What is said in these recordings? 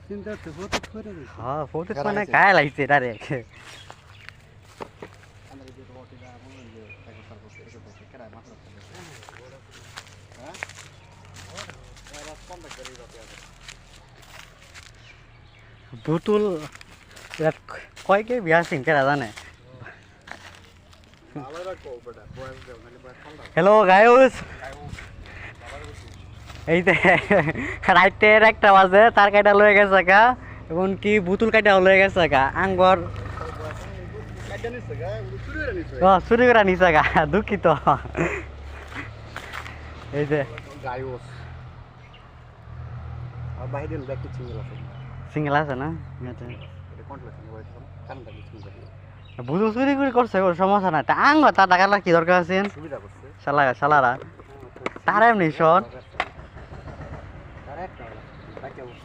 হ্যাঁ ফটো মানে গায়ে লাগছে ডাইরেক্ট বুতুল ইয়াত কয়কে বিয়া সিং কেরা জানে হ্যালো গায়ুস এই যে রাইটের একটা বাজে তার কাটা লয়ে গেছে গা এবং কি বুতুল কাটা লয়ে গেছে গা আঙ্গর চুরি করে নিছে গা দুঃখিত এই যে গায়ুস আর বাইরে ব্যাকটি সিঙ্গেল আছে না এটা কন্ট্রোল করে কারণটা কিছু করে বুতুল চুরি করে করছে ওর সমস্যা নাই তা আঙ্গ তার টাকাটা কি দরকার আছে সুবিধা করছে শালারা তার এমনি শোন তার একটা বাকি অবশ্য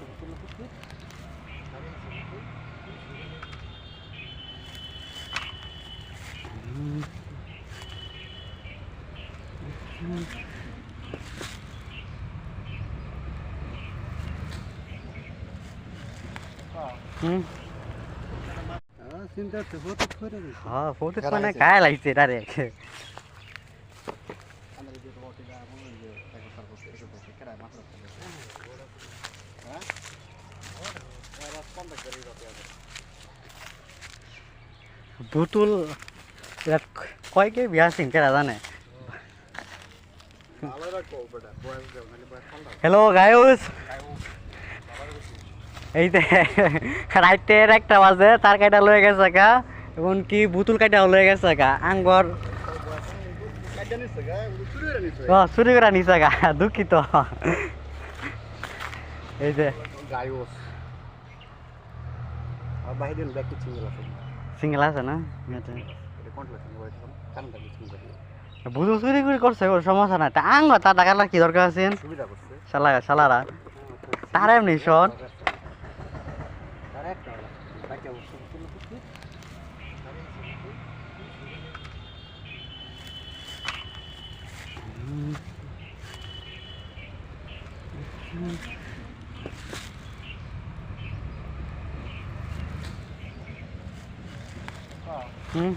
হ্যাঁ ফটো মানে গায়ে লাগছে ডাইরেক্ট বুতুল ইয়াত কয়কে বিয়া সিং কেরা জানে হ্যালো গায়ুস এই যে রাইটের একটা বাজে তার কাটা লয়ে গেছে গা এবং কি বুতুল কাটা লয়ে গেছে গা আঙ্গর চুরি করে নিছে গা দুঃখিত এই যে গায়ুস আর বাইরে ব্যাকটি সিঙ্গেল আছে না এটা কন্ট্রোল করে কারণটা কিছু করে বুতুল চুরি করে করছে ওর সমস্যা নাই তা আঙ্গ তার টাকাটা কি দরকার আছে সুবিধা করছে শালারা তার এমনি শোন তার একটা বাকি অবশ্য হুম